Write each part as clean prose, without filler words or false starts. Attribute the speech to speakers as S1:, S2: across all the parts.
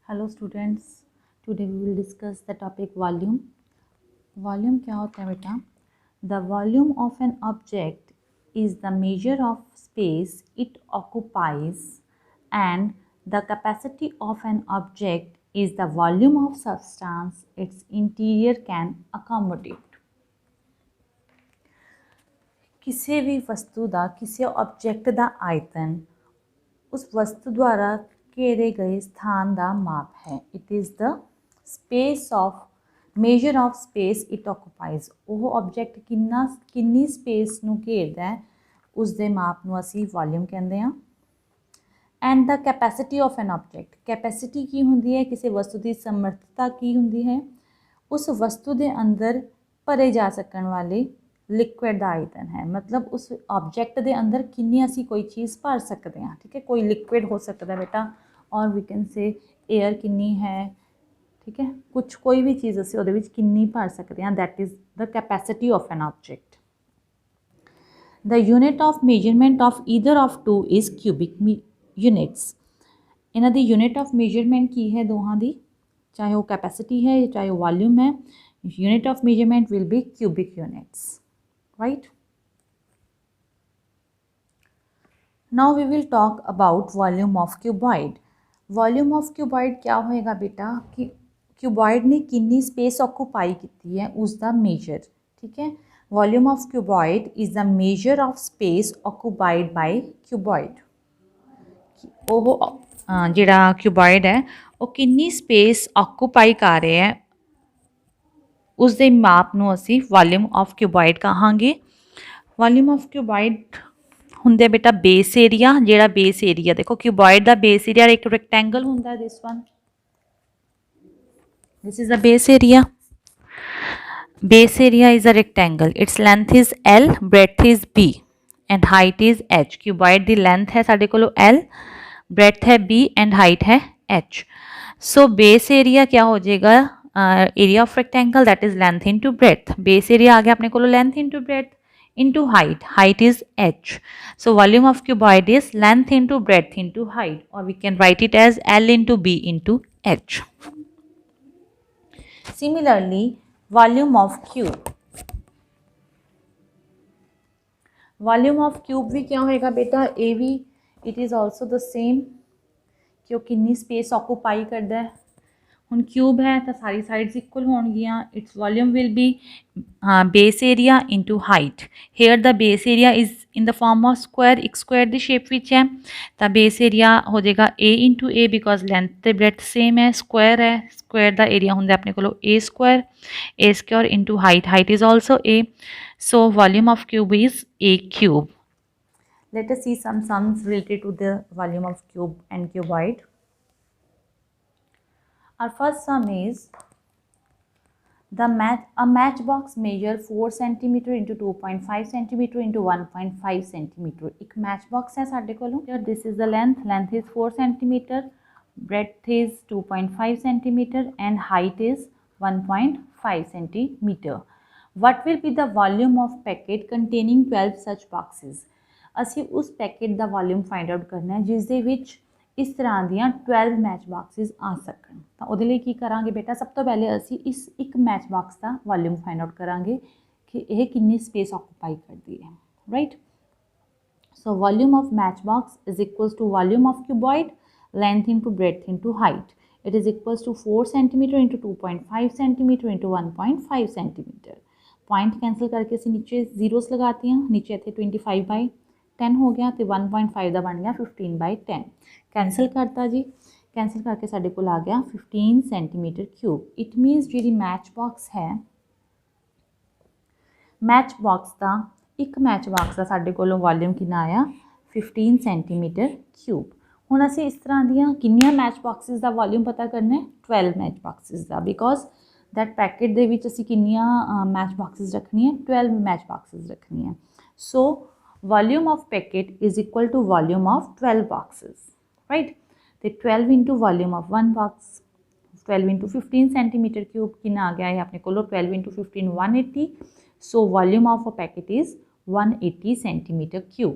S1: Hello students, today we will discuss the topic volume. Volume क्या होता है बेटा? The volume of an object is the measure of space it occupies and the capacity of an object is the volume of substance its interior can accommodate. किसी भी वस्तु का किसी object का आयतन उस वस्तु द्वारा घेरे गए स्थान का माप है। It is the space of major of space it occupies. वो ऑब्जेक्ट किन्नी स्पेस नूं घेरदा है उसके माप नूं असीं वॉल्यूम कहते हैं। And the capacity of an object, capacity की हुंदी है, किसी वस्तु की समर्थता की हुंदी है, उस वस्तु के अंदर भरे जा सकन वाले लिक्विड का आयतन है। मतलब उस ऑब्जेक्ट के अंदर किन्नी असी कोई चीज़ भर सकते हैं। ठीक है, कोई लिक्विड हो सकता है बेटा, और वी कैन से एयर किन्नी है। ठीक है, कुछ कोई भी चीज़ असी उहदे विच किन्नी भर सकते हैं। That is the capacity of an object. The unit of measurement of either of two is cubic units. इन्हां दी यूनिट ऑफ मेजरमेंट की है दोहां दी, चाहे वो कैपेसिटी है चाहे वो वॉल्यूम है। Unit of measurement will be cubic units, right. Now we will talk about volume of cuboid. Volume of cuboid क्या होएगा बेटा कि क्यूबॉइड ने कितनी स्पेस ऑक्यूपाई की है उसका मेजर। ठीक है, volume of cuboid is the measure of space occupied by cuboid. वो जिहड़ा क्यूबॉइड है वो कितनी स्पेस ऑक्यूपाई कर रहे हैं उसके माप नूं असीं वॉल्यूम ऑफ क्यूबॉइड कहांगे। वॉल्यूम ऑफ क्यूबॉइड हुंदे बेटा बेस एरिया। जिहड़ा बेस एरिया देखो क्यूबॉइड का बेस एरिया एक रेक्टेंगल हुंदा है। This is the base area. Base area is a rectangle. Its length is L, breadth is B and height is H। Cuboid की length है साडे कोलो L, ब्रेथ है B एंड हाइट है H। So base area क्या हो जाएगा? Area of rectangle that is length into breadth. Base area आ गया अपने को length into breadth into height. Height is H. So volume of cuboid is length into breadth into height, or we can write it as L into B into H. Similarly, volume of cube. Volume of cube भी क्या होएगा बेटा? A भी it is also the same कि वो कितनी space occupy करता है। हुण क्यूब है तो सारी साइड्स इक्वल होणगियां। Its volume will be base area into height. Here the base area is in the form of square, एक स्क्वायर की शेप विच है तो बेस एरिया हो जाएगा a into a because length ते ब्रेथ सेम है, square है। Square का एरिया होंगे अपने को a square into height. Height is also a. So volume of cube is a cube. Let us see some sums related to the volume of cube and cuboid. Our first sum is a matchbox measure 4 cm into 2.5 cm into 1.5 cm. एक matchbox है साढ़े कोलों। This is the length. Length is 4 cm, breadth is 2.5 cm and height is 1.5 cm. What will be the volume of packet containing 12 such boxes? ਅਸੀਂ उस packet का volume find out करना है जिस दे विच इस तरह दियां 12 मैच बॉक्सिस आ सकन। तो उहदे लई की करांगे बेटा? सब तो पहले असी इस एक मैच बॉक्स का वॉल्यूम फाइंड आउट करांगे कि यह कितनी स्पेस ऑक्यूपाई करती है, right. So volume of match box is equals to volume of cuboid, length into breadth into height. It is equals to 4 cm into 2.5 cm into 1.5 cm। Point cancel करके असी नीचे zeros लगाते हैं। नीचे इतने 25/10 हो गया तो 1.5 का बन गया 15/10। कैंसल करता जी, कैंसल करके साढ़े को आ गया 15 cm3। इट मीनस जी मैच बॉक्स है, मैच बॉक्स का एक मैच बॉक्स का साढ़े को वॉल्यूम कितना आया 15 cm3। हुण असीं इस तरह दियां कितनियां मैच बॉक्सिस का वॉल्यूम पता करना है? 12 मैच बॉक्सिस का, बिकॉज दैट पैकेट दे विच असीं कितनियां मैच बॉक्सिस रखनी है? 12 मैच बॉक्सिस रखनी है। सो volume of packet is equal to volume of 12 boxes, right? तो 12 into volume of one box, 12 into 15 cm3 कितना आ गया है अपने को? 12 into 15 180। so volume of a packet is 180 cm3।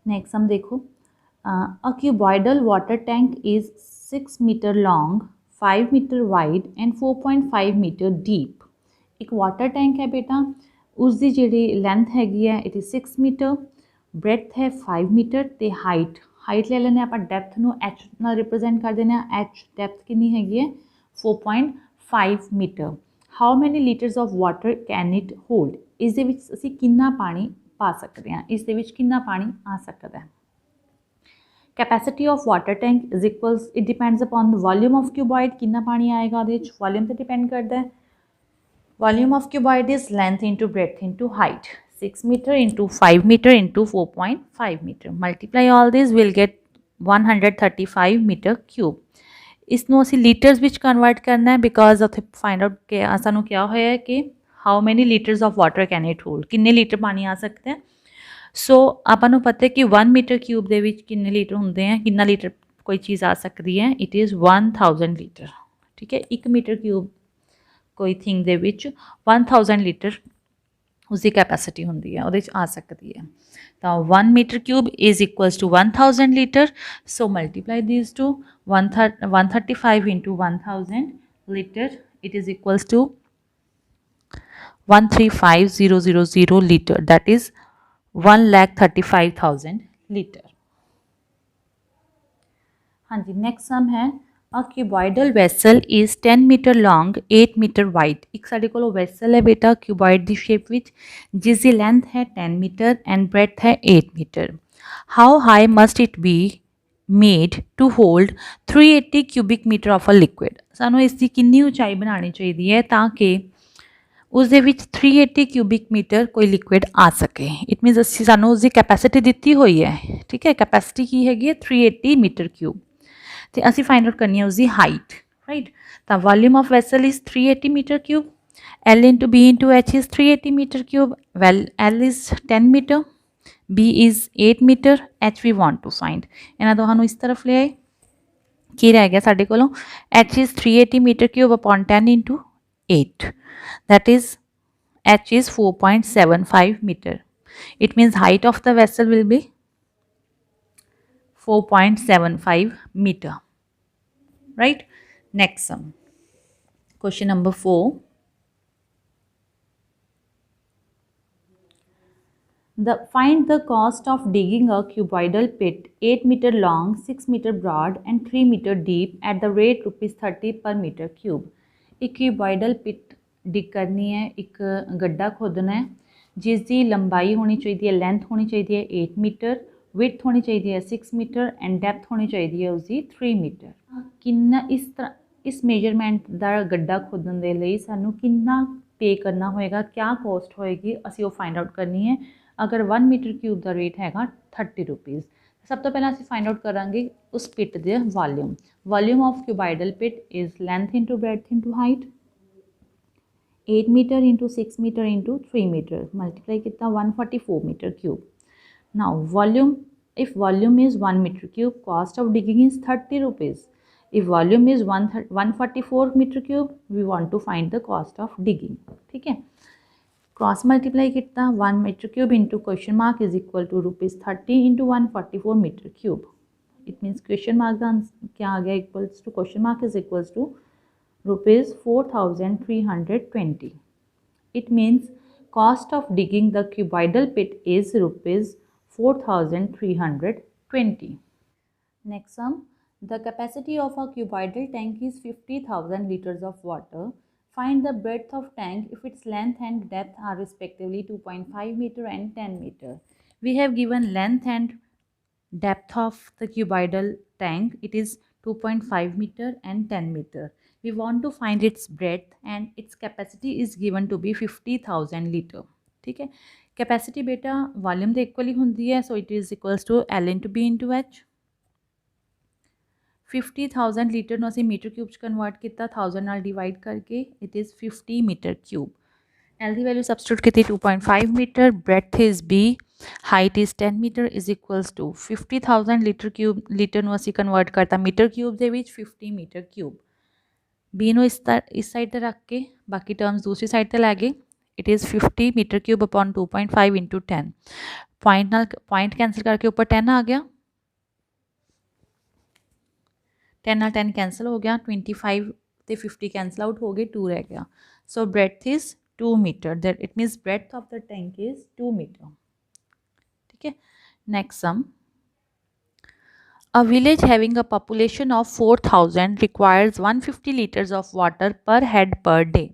S1: Next हम देखो, A cuboidal water tank is 6 meter long, 5 meter wide and 4.5 meter deep. एक water tank है बेटा, उसकी जी लेंथ हैगी है इट इज़ 6 मीटर, ब्रैथ है 5 मीटर ਤੇ ਹਾਈਟ ਲੈ ਲੈਂਦੇ ਆਪਾਂ ਡੈਪਥ ਨੂੰ h ਨਾਲ ਰਿਪਰੈਜ਼ੈਂਟ ਕਰ ਦਿੰਦੇ ਆ h ਡੈਪਥ ਕਿੰਨੀ ਹੈਗੀ ਹੈ 4.5 metre. How many litres of water can it hold, ਇਸ ਦੇ ਵਿੱਚ ਅਸੀਂ ਕਿੰਨਾ ਪਾਣੀ ਪਾ ਸਕਦੇ ਹਾਂ, ਇਸ ਦੇ ਵਿੱਚ ਕਿੰਨਾ ਪਾਣੀ ਆ ਸਕਦਾ ਹੈ। Capacity of water tank is equals it depends upon the volume of cuboid कितना पानी आएगा ਉਹਦੇ ਵਿੱਚ वॉल्यूम ਤੇ डिपेंड करता है। Volume of cuboid is length into breadth into height 6 metre into 5 metre into 4.5 metre multiply all this will get 135 metre cube. इसनों ਅਸੀਂ ਲੀਟਰਸ ਵਿੱਚ ਕਨਵਰਟ ਕਰਨਾ ਹੈ ਬਿਕਾਜ਼ ਉੱਥੇ ਫਾਈਂਡ ਆਊਟ ਕਿ ਸਾਨੂੰ ਕਿਹਾ ਹੋਇਆ ਹੈ ਕਿ how many litres of water can it hold, ਕਿੰਨੇ ਲੀਟਰ ਪਾਣੀ ਆ ਸਕਦਾ ਹੈ। ਸੋ ਆਪਾਂ ਨੂੰ ਪਤਾ ਕਿ 1 ਮੀਟਰ ਕਿਊਬ ਦੇ ਵਿੱਚ ਕਿੰਨੇ ਲੀਟਰ ਹੁੰਦੇ ਆ, ਕਿੰਨਾ ਲੀਟਰ ਕੋਈ ਚੀਜ਼ ਆ ਸਕਦੀ ਹੈ, ਇਟ ਇਜ਼ 1000 ਲੀਟਰ। ਠੀਕ ਹੈ, 1 ਮੀਟਰ ਕਿਊਬ ਕੋਈ ਥਿੰਗ ਦੇ ਵਿੱਚ 1000 ਲੀਟਰ ਉਸਦੀ ਕੈਪੈਸਿਟੀ ਹੁੰਦੀ ਹੈ, ਉਹਦੇ 'ਚ ਆ ਸਕਦੀ ਹੈ। ਤਾਂ 1 metre cube is equals to 1000 litre. So multiply these two 135 into 1000 liter it is equals to 135000 liter, that is 1,35,000 litre. हाँ जी, नेक्स्ट सम है a cuboidal vessel is 10 metre long 8 metre wide. एक साढ़े को वैसल है बेटा cuboid की shape विच जिसकी लेंथ है 10 मीटर एंड ब्रेथ है 8 metre. How high must it be made to hold 380 cubic metre of a liquid. सानू इसकी कितनी ऊंचाई बनानी चाहिए ताकि उस 380 क्यूबिक मीटर कोई लिक्विड आ सके। इट मीनस असी सानू उसकी कैपेसिटी दी हुई है। ठीक है, कैपेसिटी की हैगी 380 मीटर क्यूब तो असी फाइंड आउट करनी है उसकी हाइट। राइट, तो volume of vessel is 380 metre cube, L into B into H is 380 metre cube, well L is 10 metre, B is 8 metre, H we want to find. इन्होंने दोनों इस तरफ ले आए की रह गया साढ़े को H is 380 metre cube upon 10 into 8, that is H is 4.75 meter. It means height of the vessel will be 4.75 meter. Right, next sum, question number 4. Find the cost of digging a cuboidal pit 8 meter long, 6 meter broad and 3 meter deep at the rate ₹30 per meter cube। एक cuboidal पिट डिग करनी है, एक गड्ढा खोदना है जिसकी लंबाई होनी चाहिए, लेंथ होनी चाहिए 8 मीटर, विड्थ होनी चाहिए 6 मीटर एंड डेप्थ होनी चाहिए उसकी 3 मीटर। कितना इस मेजरमेंट का गड्ढा खोदन के लिए सानू कितना पे करना होएगा, क्या कॉस्ट होएगी, असी वो फाइंड आउट करनी है। अगर 1 मीटर क्यूब का रेट हैगा 30 रुपीज़। सब तो पहले असी फाइंड आउट करांगे उस पिट के volume. Volume of cuboidal pit is length into breadth into height 8 metre into 6 metre into 3 metre multiply कितना 144 metre cube. Now volume, if volume is 1 metre cube, cost of digging is 30 rupees. If volume is 144 metre cube, we want to find the cost of digging. ठीक है, cross multiply कितना 1 metre cube into question mark is equal to ₹30 into 144 metre cube. It means question mark का क्या आ गया, equals to question mark is equals to ₹4320। It means cost of digging the cuboidal pit is ₹4320। Next sum, the capacity of a cuboidal tank is 50,000 litres of water. Find the breadth of tank if its length and depth are respectively 2.5 meter and 10 meter. We have given length and depth of the cuboidal tank. It is 2.5 meter and 10 meter. We want to find its breadth and its capacity is given to be 50,000 liter. ठीक है, capacity बेटा volume ਦੇ equally ਹੁੰਦੀ है, so it is equals to L into B into H। 50,000 litre ਨੂੰ ਅਸੀਂ metre cube convert किया 1000 ਨਾਲ डिवाइड करके, it is 50 metre cube. L की वैल्यू सबस्टिट्यूट की 2.5 metre, breadth is B, height is 10 metre is equals to 50,000 litre ਨੂੰ ਅਸੀਂ convert करता मीटर क्यूब ਦੇ ਵਿੱਚ 50 मीटर क्यूब। B ਨੂੰ इस साइड ਤੇ रख के बाकी टर्म्स दूसरी साइड ਤੇ ਲੈ गए, it is 50 metre cube upon 2.5 into 10। Point cancel करके ऊपर 10 आ गया, 10 ਨਾਲ 10 कैंसल हो गया, 25 ਤੇ 50 कैंसल आउट हो गए, 2 रह गया। So breadth is 2 metre, that it means breadth of the tank is 2 metre. ठीक है, next sum. A village having a population of 4,000 requires 150 liters of water per head per day.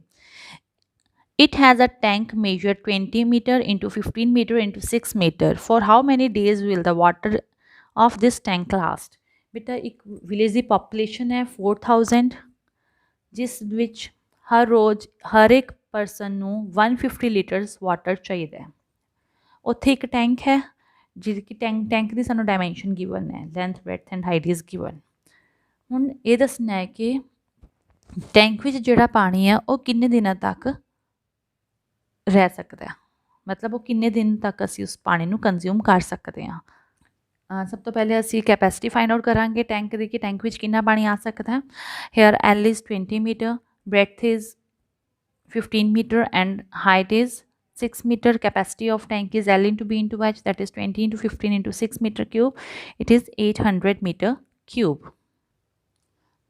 S1: It has a tank measured 20 meter into 15 meter into 6 meter. For how many days will the water of this tank last? बेटा एक village की population है 4000, ਜਿਸ ਵਿੱਚ ਹਰ ਰੋਜ਼ ਹਰ ਇੱਕ person ਨੂੰ 150 ਲੀਟਰਸ water ਚਾਹੀਦਾ ਹੈ। ਉੱਥੇ ਇੱਕ ਟੈਂਕ ਹੈ ਜਿਹਦੀ ਕਿ ਟੈਂਕ ਦੀ ਸਾਨੂੰ ਡਾਇਮੈਂਸ਼ਨ ਗਿਵਨ ਹੈ, length breadth and height is given. ਹੁਣ ਇਹ ਦੱਸਣਾ ਹੈ ਕਿ ਟੈਂਕ ਵਿੱਚ ਜਿਹੜਾ ਪਾਣੀ ਹੈ ਉਹ ਕਿੰਨੇ ਦਿਨਾਂ ਤੱਕ ਰਹਿ ਸਕਦਾ ਹੈ, ਮਤਲਬ ਉਹ ਕਿੰਨੇ ਦਿਨ ਤੱਕ ਅਸੀਂ ਉਸ ਪਾਣੀ ਨੂੰ ਕੰਜ਼ਿਊਮ ਕਰ ਸਕਦੇ ਹਾਂ। ਸਭ ਤੋਂ ਪਹਿਲੇ ਅਸੀਂ ਕੈਪੈਸਿਟੀ ਫਾਈਂਡ ਆਊਟ ਕਰਾਂਗੇ ਟੈਂਕ ਦੀ, ਕਿ ਟੈਂਕ ਵਿੱਚ ਕਿੰਨਾ ਪਾਣੀ ਆ ਸਕਦਾ ਹੈ। Here L is 20 metre, breadth is 15 meter and height is 6 meter. Capacity of tank is L into B into H, that is 20 into 15 into 6 meter cube. It is 800 meter cube.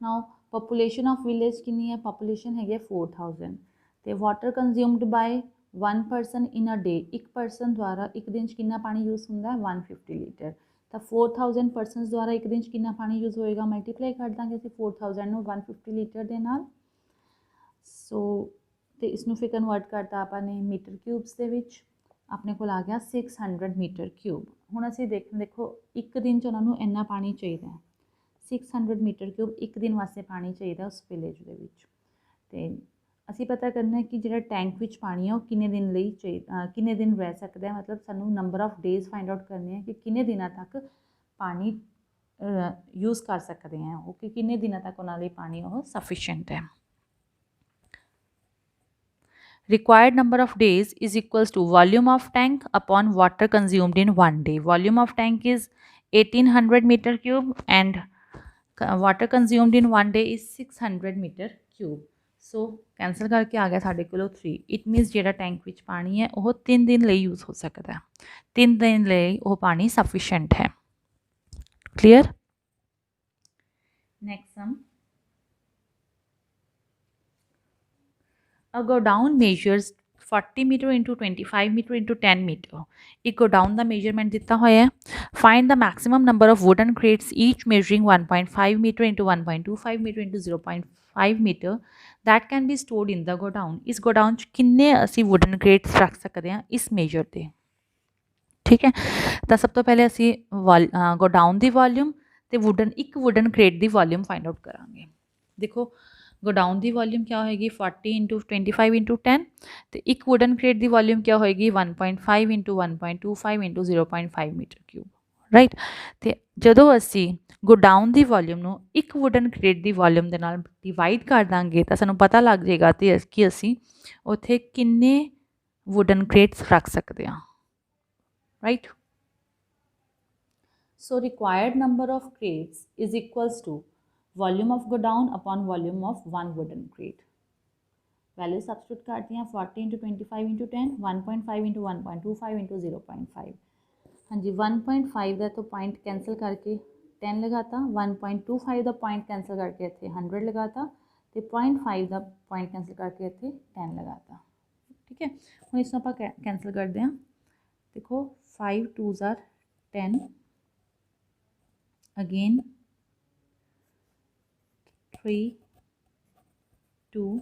S1: Now population of village कितनी है? Population है 4000 ਤੇ water consumed by one person in a day, एक person द्वारा एक दिन च कितना पानी यूज ਹੁੰਦਾ है 150 लीटर। ਤਾਂ 4000 ਪਰਸਨਸ ਦੁਆਰਾ ਇੱਕ ਦਿਨ 'ਚ ਕਿੰਨਾ ਪਾਣੀ ਯੂਜ਼ ਹੋਏਗਾ, ਮਲਟੀਪਲਾਈ ਕਰ ਦਾਂਗੇ ਅਸੀਂ 4000 ਨੂੰ 150 ਲੀਟਰ ਦੇ ਨਾਲ। ਸੋ ਤੇ ਇਸ ਨੂੰ ਫਿਰ ਕਨਵਰਟ ਕਰਤਾ ਆਪਾਂ ਨੇ ਮੀਟਰ ਕਿਊਬਸ ਦੇ ਵਿੱਚ, ਆਪਣੇ ਕੋਲ ਆ ਗਿਆ 600 ਮੀਟਰ ਕਿਊਬ। ਹੁਣ ਅਸੀਂ ਦੇਖੋ ਇੱਕ ਦਿਨ 'ਚ ਉਹਨਾਂ ਨੂੰ ਇੰਨਾ ਪਾਣੀ ਚਾਹੀਦਾ ਹੈ, 600 ਮੀਟਰ ਕਿਊਬ ਇੱਕ ਦਿਨ ਵਾਸਤੇ ਪਾਣੀ ਚਾਹੀਦਾ ਉਸ ਵਿਲੇਜ ਦੇ ਵਿੱਚ। ਤੇ ਅਸੀਂ ਪਤਾ ਕਰਨਾ ਹੈ ਕਿ ਜਿਹੜਾ ਟੈਂਕ ਵਿੱਚ ਪਾਣੀ ਹੈ ਉਹ ਕਿੰਨੇ ਦਿਨ ਲਈ ਕਿੰਨੇ ਦਿਨ ਰਹਿ ਸਕਦਾ ਹੈ, ਮਤਲਬ ਸਾਨੂੰ number of days find out ਕਰਨੇ ਹੈ ਕਿ ਕਿੰਨੇ ਦਿਨਾਂ ਤੱਕ ਪਾਣੀ ਯੂਜ਼ ਕਰ ਸਕਦੇ ਹਾਂ ਉਹ, ਕਿ ਕਿੰਨੇ ਦਿਨਾਂ ਤੱਕ ਉਹਨਾਂ ਲਈ ਪਾਣੀ ਉਹ ਸਫੀਸ਼ੀਐਂਟ ਹੈ। Required number of days is equals to volume of tank upon water consumed in one day. Volume of tank is 1800 meter cube and water consumed in one day is 600 meter cube. So cancel करके आ गया साढ़े कोलों 3। It मीनस जो tank विच पानी है वह 3 दिन लिए यूज़ हो सकता है, 3 दिन लिए वह पानी सफिशेंट है। Clear. Next sum. A godown measures 40 meter into 25 meter into 10 meter. एक godown का measurement दिता होया है। Find the maximum number of wooden crates each measuring 1.5 meter into 1.25 meter into 0.5 meter that can be stored in the godown. इस godown च किन्ने असी wooden crates रख सकते हैं इस measure ते। ठीक है, तो सब तो पहले असी godown दी volume ते एक wooden crate दी volume find out करांगे। देखो गोडाउन की वॉल्यूम क्या होएगी 40 इंटू 25 इंटू 10, तो एक वुडन क्रेट की वॉल्यूम क्या होएगी 1.5 into 1.25 into 0.5 metre cube. Right, तो जदों असी गोडाउन की वॉल्यूम नू एक वुडन क्रेट की वॉल्यूम के नाल डिवाइड कर देंगे तो सानू पता लग जाएगा कि असी उत्थे किन्ने वुडन क्रेट्स रख सकते हैं। Right, so required number of crates is equals to volume of godown upon volume of one wooden crate. Value substitute करती हैं 40 इंटू 25 इंटू 10, 1.5 इंटू 1.25 इंटू 0.5। हाँ जी, 1.5 का तो पॉइंट कैंसल करके 10 लगाता, 1.25 का पॉइंट कैंसल करके इतने 100 लगाता, तो 0.5 का पॉइंट कैंसल करके इतने 10 लगाता। ठीक है, हम इसमें आप कैंसल करते हैं। देखो 5 2s are 10, अगेन 3 2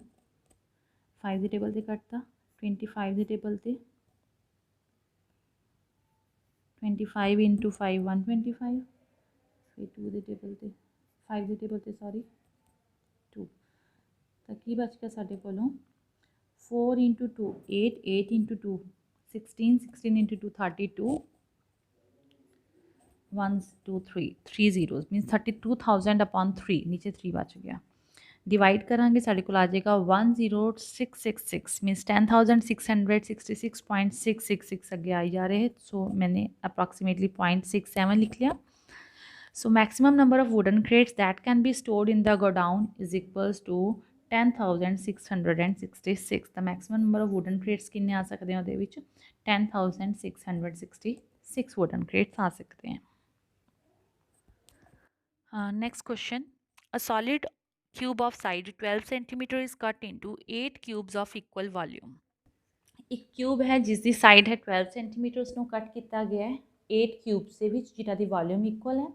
S1: 5 की टेबल से कटता, 25 की टेबल से 25 इंटू 5 125, फिर 2 की टेबल से 5 की टेबल से सॉरी 2, तो की बच गया साढ़े को 4 into 2 8, 8 into 2 16, 16 into 2 32, 1 2 3 3 zeros means 32,000 upon 3, नीचे 3 बच गया। डिवाइड करांगे साढ़े को आ जाएगा 10666 मीन्स 10,666.666 अगे आई जा रहे हैं। सो मैंने अप्रॉक्सीमेटली 0.67 लिख लिया। So maximum number of wooden crates that can be stored in the godown is equals to 10,666। The maximum number of wooden crates किन्ने आ सकते हैं उहदे विच 10,666 वुडन क्रेट्स आ सकते हैं। Next question, A solid cube of side 12 centimeter is cut into 8 cubes of equal volume. एक cube है जिसकी साइड है 12 सेंटीमीटर, उसनों कट किया गया है 8 क्यूब से विच जिन्हां दी वॉल्यूम इक्वल है.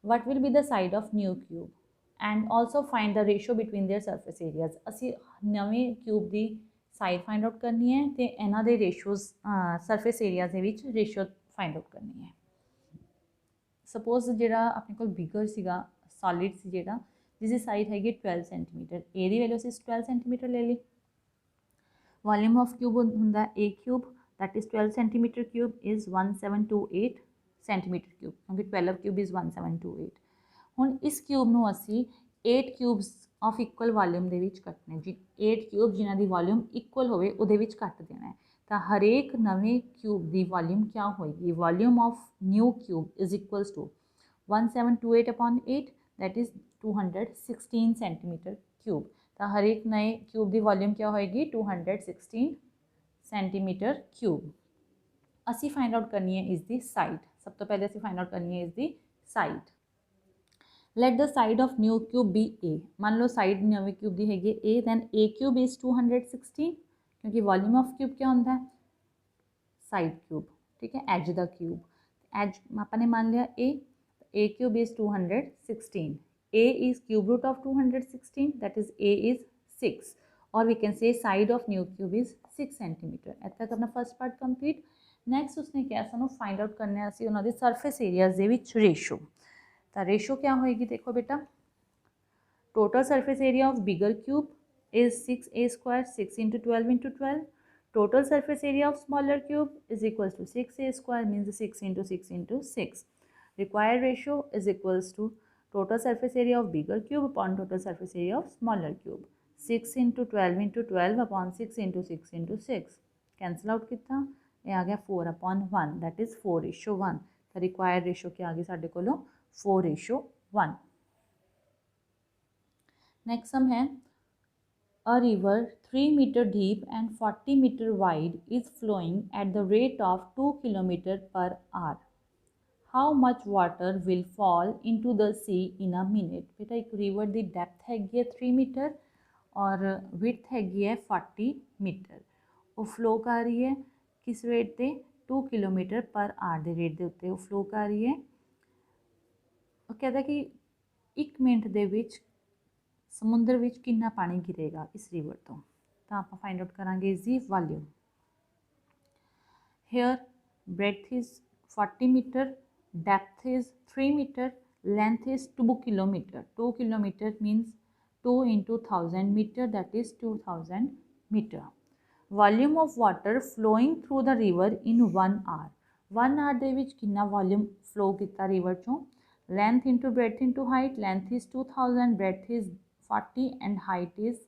S1: What will be the side of new cube and also find the ratio between their surface areas. ਅਸੀਂ ਨਵੇਂ क्यूब ਦੀ ਸਾਈਡ ਫਾइंड आउट करनी है तो ਇਹਨਾਂ ਦੇ ਰੇਸ਼ੋਜ਼ ਸਰਫੇਸ ਏਰੀਆ ਦੇ ਵਿੱਚ ਰੇਸ਼ੋ ਫਾइंड आउट करनी है. सपोज ਜਿਹੜਾ ਆਪਣੇ ਕੋਲ ਬਿਗਰ ਸੀਗਾ ਸੋਲਿਡ ਸੀ ਜਿਹੜਾ ਜਿਸਦੀ ਸਾਈਡ ਹੈਗੀ 12 ਸੈਂਟੀਮੀਟਰ, ए ਦੀ ਵੈਲਿਊ ਅਸੀਂ 12 ਸੈਂਟੀਮੀਟਰ ਲੈ ਲਈ. वॉल्यूम ऑफ क्यूब होंगे a cube that is 12 centimetre cube is 1728 centimetre cube क्योंकि 12 क्यूब इज़ 1728. हुण इस क्यूब नूं असी 8 क्यूब्स ऑफ इक्वल वॉल्यूम दे विच कटने जी 8 क्यूब जिन्हां दी वॉल्यूम इक्वल होवे उहदे विच कट देना है. तो हरेक नवे क्यूब की वॉल्यूम क्या होएगी, volume of new cube is equals to 1728 upon 8 that is 216 centimetre cube. तो हर एक नए क्यूब की वॉल्यूम क्या होएगी 216 सेंटीमीटर क्यूब. असी फाइंड आउट करनी है इसकी साइड. सब तो पहले असी फाइंड आउट करनी है इसकी side. Let the side of new cube be a. मान लो साइड नवे क्यूब की हैगी a, then a cube is 216 क्योंकि वॉल्यूम ऑफ क्यूब क्या होता है साइड क्यूब. ठीक है, एज द क्यूब एज आपने मान लिया ए cube is 216. A is cube root of 216 that is A is 6 or we can say side of new cube is 6 centimeter. इतना तक अपना फर्स्ट पार्ट कंप्लीट. नैक्सट उसने क्या सानू फाइंड आउट करने असी उन्होंने सरफेस एरियाज दे विच रेशो. तो रेशो क्या होएगी देखो बेटा, total surface area of bigger cube is 6a square 6 into 12 into 12. Total surface area of smaller cube is equals to 6a square means 6 into 6 into 6. Required ratio is equals to total surface area of bigger cube upon total surface area of smaller cube. 6 into 12 into 12 upon 6 into 6 into 6. Cancel out कितना ये आ गया 4 upon 1 that is 4:1. तो required ratio क्या आ गई साढ़े कोलों 4:1. Next sum है a river 3 meter deep and 40 meter wide is flowing at the rate of 2 km per hour. How much water will fall into the sea in a minute. बेटा एक river की depth हैगी है 3 metre और width हैगी है 40 metre. वो flow कर रही है किस रेट से 2 किलोमीटर पर आवर के रेट के उत्ते वो फ्लो कर रही है. वो कहता कि 1 मिनट के विच समुद्र विच कितना पानी गिरेगा इस रिवर तो आप फाइंड आउट करांगे इसकी volume. Here breadth is 40 metre, depth is 3 meter, length is 2 kilometer. 2 kilometer means 2 into 1000 meter that is 2000 meter. Volume of water flowing through the river in 1 hour. 1 hour ਦੇ ਵਿੱਚ ਕਿੰਨਾ volume flow ਕੀਤਾ river ਚੋਂ. length into breadth into height. length is 2000, breadth is 40 and height is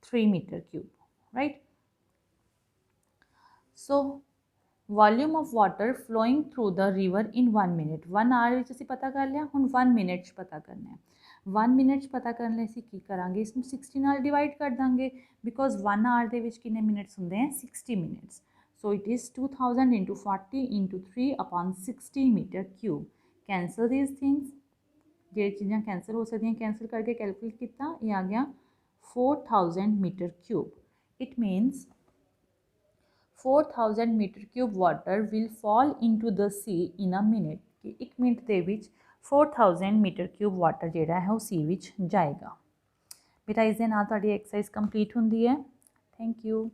S1: 3 meter cube, right? So volume of water flowing through the river in 1 minute. 1 hour असी पता कर लिया, हुण 1 मिनट पता करना है. 1 मिनट पता करने असी की करांगे इसमें 60 नाल डिवाइड कर देंगे बिकॉज 1 आवर दे विच कितने मिनट्स होंगे हैं 60 minutes. So it is 2000 into 40 into 3 upon 60 metre cube. Cancel these things, जो चीज़ां कैंसल हो सकती कैंसल करके कैलकुलेट किया ये आ गया 4000 metre cube. It means 4000 metre cube water will fall into the sea in a minute. कि 1 मिनट के विच 4000 मीटर क्यूब वाटर जिहड़ा है वो सी विच जाएगा. बेटा इस दे नाल तुहाडी एक्सरसाइज कंप्लीट हुंदी है. Thank you.